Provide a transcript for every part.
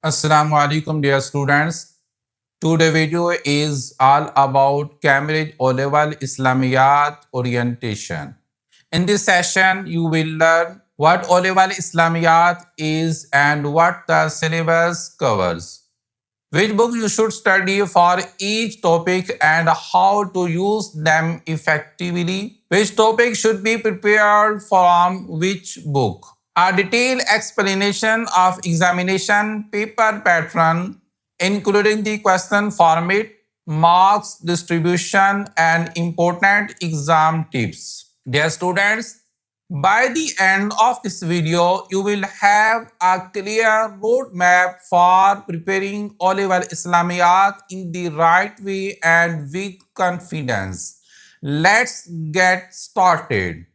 Assalamu alaikum dear students. Today video is all about Cambridge O Level Islamiyat orientation. In this session you will learn what O Level Islamiyat is and what the syllabus covers. Which book you should study for each topic and how to use them effectively. Which topic should be prepared from which book. A detailed explanation of examination paper pattern, including the question format, marks distribution, and important exam tips. Dear students, by the end of this video, you will have a clear roadmap for preparing O Level Islamiyat in the right way and with confidence. Let's get started.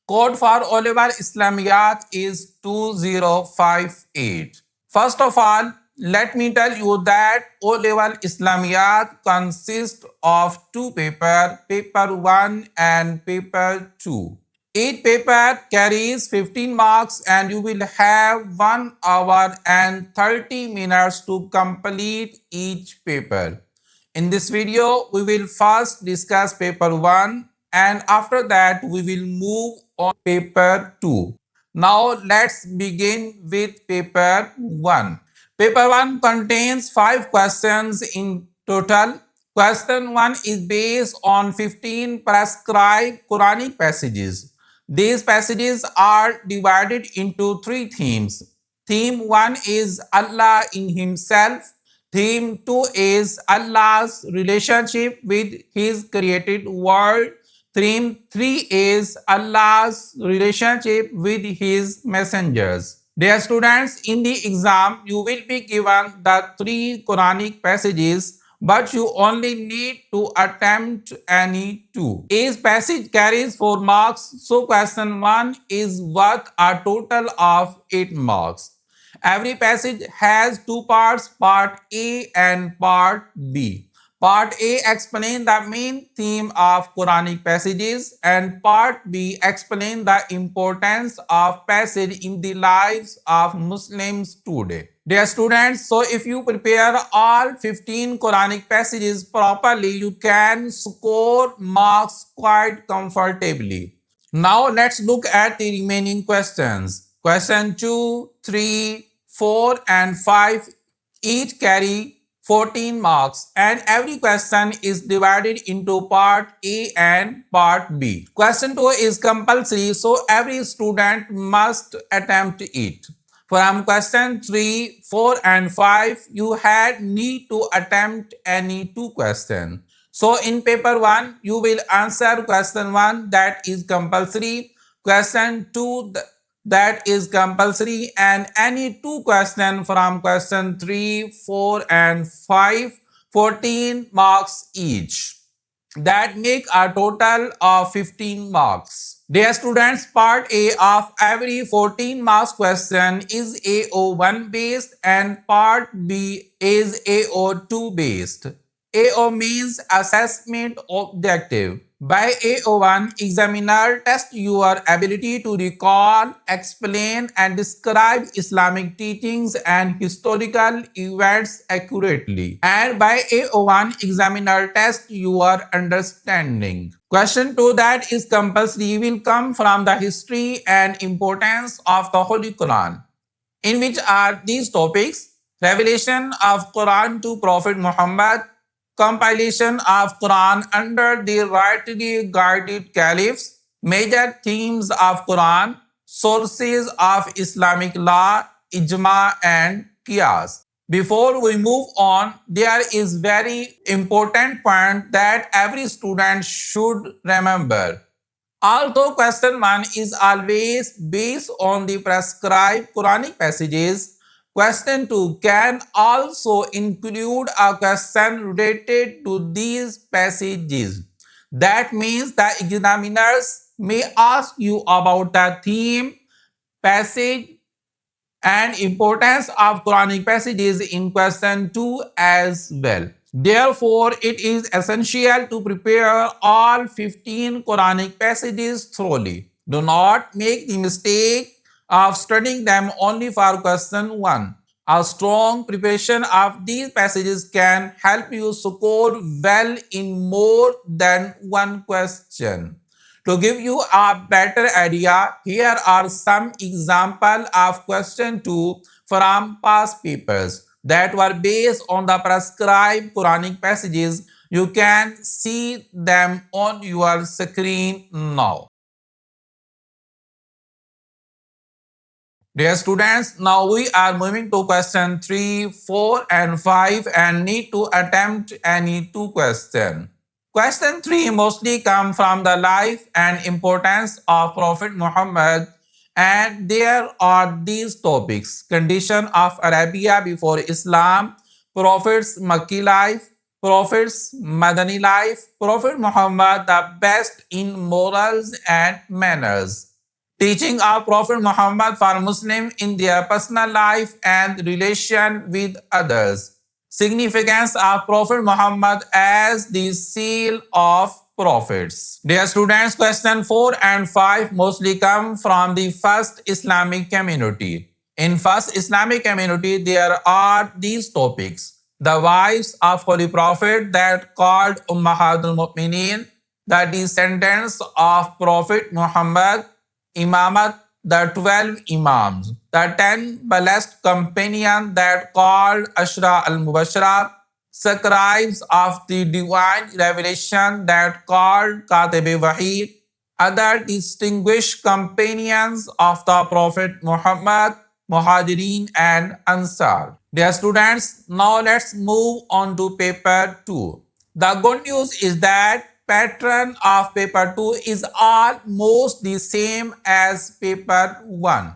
Code for O Level Islamiyat is 2058. First of all, let me tell you that O Level Islamiyat consists of two papers, paper 1 and paper 2. Each paper carries 15 marks and you will have 1 hour and 30 minutes to complete each paper. In this video, we will first discuss paper 1 and after that we will move on paper 2. Now let's begin with paper 1. Paper 1 contains 5 questions in total. Question 1 is based on 15 prescribed Quranic passages. These passages are divided into 3 themes. Theme 1 is Allah in Himself. Theme 2 is Allah's relationship with His created world. Theme 3 is Allah's relationship with His messengers. Dear students, in the exam, you will be given the 3 Quranic passages, but you only need to attempt any 2. Each passage carries 4 marks, so question 1 is worth a total of 8 marks. Every passage has 2 parts, part A and part B. Part A explains the main theme of Quranic passages and part B explains the importance of passage in the lives of Muslims today. Dear students, so if you prepare all 15 Quranic passages properly, you can score marks quite comfortably. Now let's look at the remaining questions. Question 2, 3, 4 and 5 each carry 14 marks and every question is divided into part A and part B. Question 2 is compulsory, so every student must attempt it. From question 3, 4 and 5, you had need to attempt any 2 questions. So in paper 1, you will answer question 1 that is compulsory, question 2 that is compulsory and any 2 questions from question 3, 4 and 5, 14 marks each. That make a total of 15 marks. Dear students, part A of every 14 marks question is AO1 based and part B is AO2 based. AO means assessment objective. By AO1, examiner tests your ability to recall, explain and describe Islamic teachings and historical events accurately. And by AO1, examiner tests your understanding. Question 2 that is compulsory will come from the history and importance of the Holy Quran. In which are these topics? Revelation of Quran to Prophet Muhammad, compilation of Quran under the rightly guided caliphs, major themes of Quran, sources of Islamic law, ijma and qiyas. Before we move on, there is very important point that every student should remember. Although question 1 is always based on the prescribed Quranic passages, question 2 can also include a question related to these passages. That means the examiners may ask you about the theme, passage, and importance of Quranic passages in question 2 as well. Therefore, it is essential to prepare all 15 Quranic passages thoroughly. Do not make the mistake of studying them only for question 1. A strong preparation of these passages can help you score well in more than one question. To give you a better idea, here are some examples of question 2 from past papers that were based on the prescribed Quranic passages. You can see them on your screen now. Dear students, now we are moving to question 3, 4 and 5 and need to attempt any two questions. Question 3 mostly come from the life and importance of Prophet Muhammad, and there are these topics: condition of Arabia before Islam, Prophet's Makki life, Prophet's Madani life, Prophet Muhammad the best in morals and manners. Teaching of Prophet Muhammad for Muslims in their personal life and relation with others. Significance of Prophet Muhammad as the seal of prophets. Dear students, question 4 and 5 mostly come from the first Islamic community. In first Islamic community, there are these topics: the wives of Holy Prophet that called Ummahatul Mu'mineen, the descendants of Prophet Muhammad, Imamat, the 12 Imams, the 10 blessed companions that called Ashra al-Mubashra, scribes of the divine revelation that called Katib Wahi, other distinguished companions of the Prophet Muhammad, Muhajirin and Ansar. Dear students, now let's move on to paper 2. The good news is that pattern of paper 2 is almost the same as paper 1.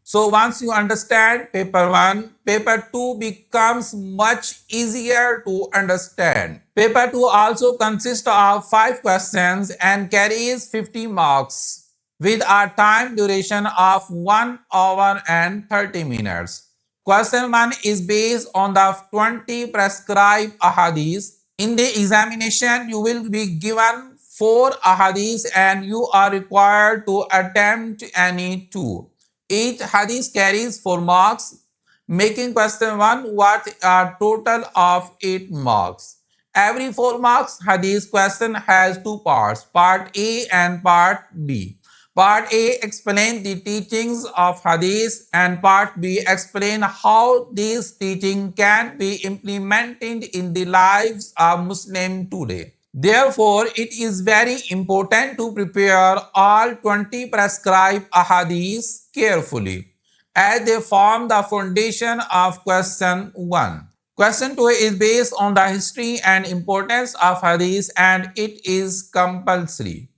So once you understand paper 1, paper 2 becomes much easier to understand. Paper 2 also consists of 5 questions and carries 50 marks with a time duration of 1 hour and 30 minutes. Question 1 is based on the 20 prescribed ahadith. In the examination, you will be given 4 ahadith and you are required to attempt any 2. Each hadith carries 4 marks, making question 1 worth a total of 8 marks. Every 4 marks hadith question has 2 parts, part A and part B. Part A explains the teachings of hadith and part B explains how these teachings can be implemented in the lives of Muslims today. Therefore, it is very important to prepare all 20 prescribed ahadith carefully, as they form the foundation of question 1. Question 2 is based on the history and importance of hadith and it is compulsory.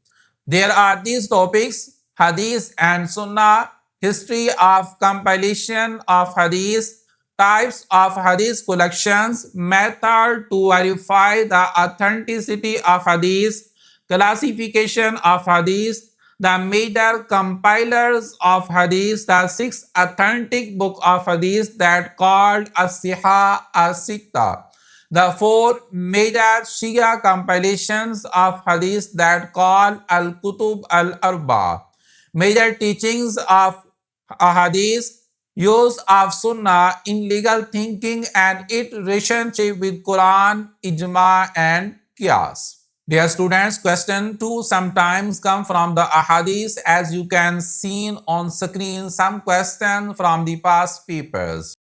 There are these topics: Hadith and Sunnah, history of compilation of Hadith, types of Hadith collections, method to verify the authenticity of Hadith, classification of Hadith, the major compilers of Hadith, the 6 authentic book of Hadith that called As-Siha As-Sitta, the 4 major Shia compilations of Hadith that call Al-Kutub Al-Arba, major teachings of Hadith, use of Sunnah in legal thinking and its relationship with Quran, Ijma and Qiyas. Dear students, question 2 sometimes come from the ahadith, as you can see on screen some questions from the past papers.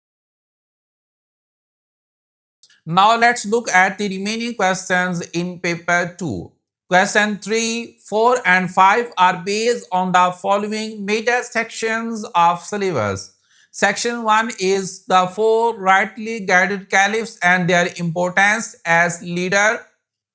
Now let's look at the remaining questions in paper 2. Question 3, 4 and 5 are based on the following major sections of syllabus. Section 1 is the 4 rightly guided caliphs and their importance as leader.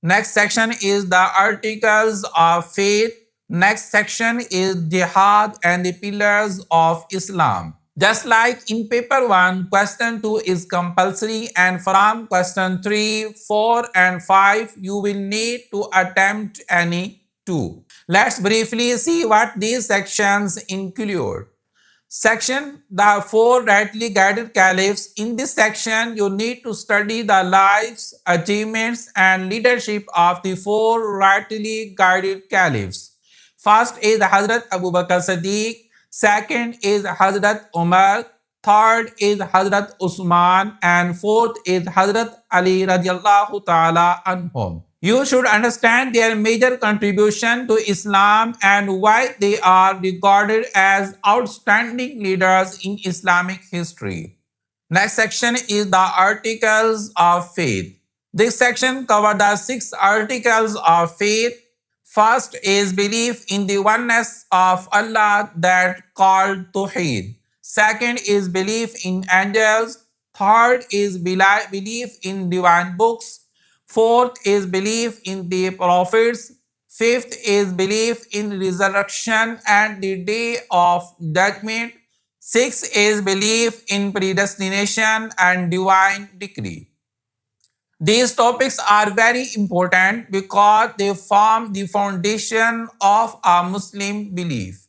Next section is the articles of faith. Next section is jihad and the pillars of Islam. Just like in paper 1, question 2 is compulsory and from question 3, 4 and 5 you will need to attempt any 2. Let's briefly see what these sections include. Section the 4 rightly guided caliphs. In this section, you need to study the lives, achievements, and leadership of the 4 rightly guided caliphs. First is Hazrat Abu Bakr Siddiq. Second is Hazrat Umar. third is Hazrat Usman, and fourth is Hazrat Ali radiallahu ta'ala anhum. You should understand their major contribution to Islam and why they are regarded as outstanding leaders in Islamic history. Next section is the articles of faith. This section covers the 6 articles of faith. First is belief in the oneness of Allah that called Tawheed. Second is belief in angels. Third is belief in divine books. Fourth is belief in the prophets. Fifth is belief in resurrection and the day of judgment. Sixth is belief in predestination and divine decree. These topics are very important because they form the foundation of a Muslim belief.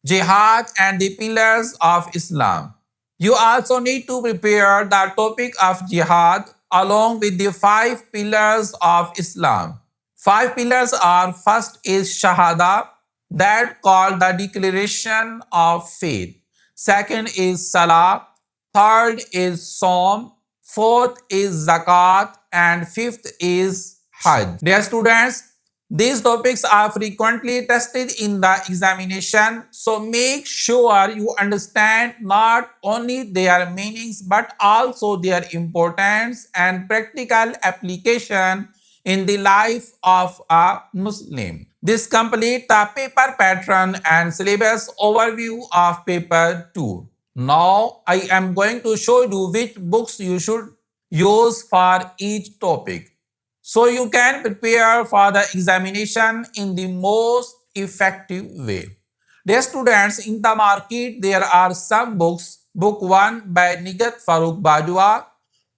Jihad and the pillars of Islam. You also need to prepare the topic of jihad along with the 5 pillars of Islam. 5 pillars are: first is Shahada, that called the declaration of faith. Second is Salah. Third is Psalm. Fourth is Zakat. And fifth is Hajj. Dear students, these topics are frequently tested in the examination, so make sure you understand not only their meanings but also their importance and practical application in the life of a Muslim. This completes the paper pattern and syllabus overview of paper 2. Now I am going to show you which books you should use for each topic, so you can prepare for the examination in the most effective way. Dear students, in the market there are some books. Book 1 by Nigat Farooq Bajwa,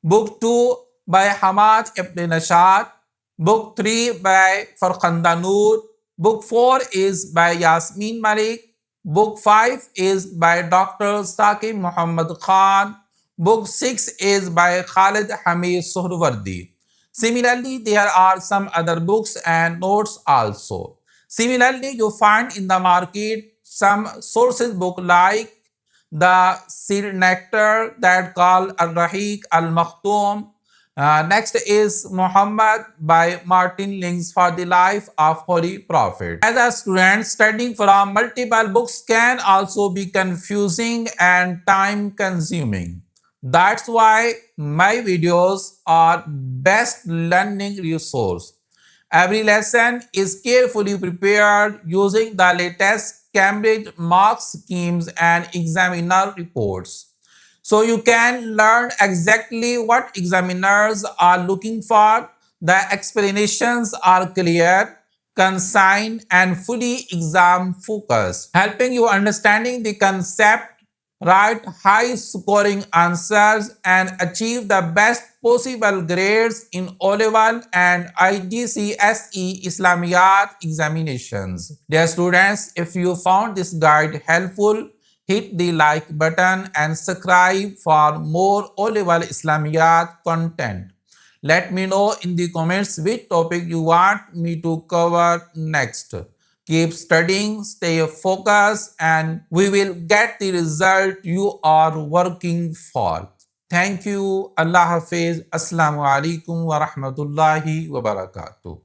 Book 2 by Hamad Ibn Nashad, Book 3 by Farkhan Danur, Book 4 is by Yasmin Malik, Book 5 is by Dr. Saqib Muhammad Khan, Book 6 is by Khalid Hamid Suhrawardi. Similarly, there are some other books and notes also. Similarly, you find in the market some sources book like the Seed Nectar that called Al-Rahiq Al-Makhtoum. Next is Muhammad by Martin Links for the life of Holy Prophet. As a student, studying from multiple books can also be confusing and time consuming. That's why my videos are best learning resource. Every lesson is carefully prepared using the latest Cambridge mark schemes and examiner reports. So you can learn exactly what examiners are looking for. The explanations are clear, concise, and fully exam focused, helping you understanding the concept, write high scoring answers, and achieve the best possible grades in O Level and IGCSE Islamiyat examinations. Dear students, if you found this guide helpful, hit the like button and subscribe for more O Level Islamiyat content. Let me know in the comments which topic you want me to cover next. Keep studying, stay focused, and we will get the result you are working for. Thank you. Allah Hafiz. Assalamu alaikum wa rahmatullahi wa barakatuh.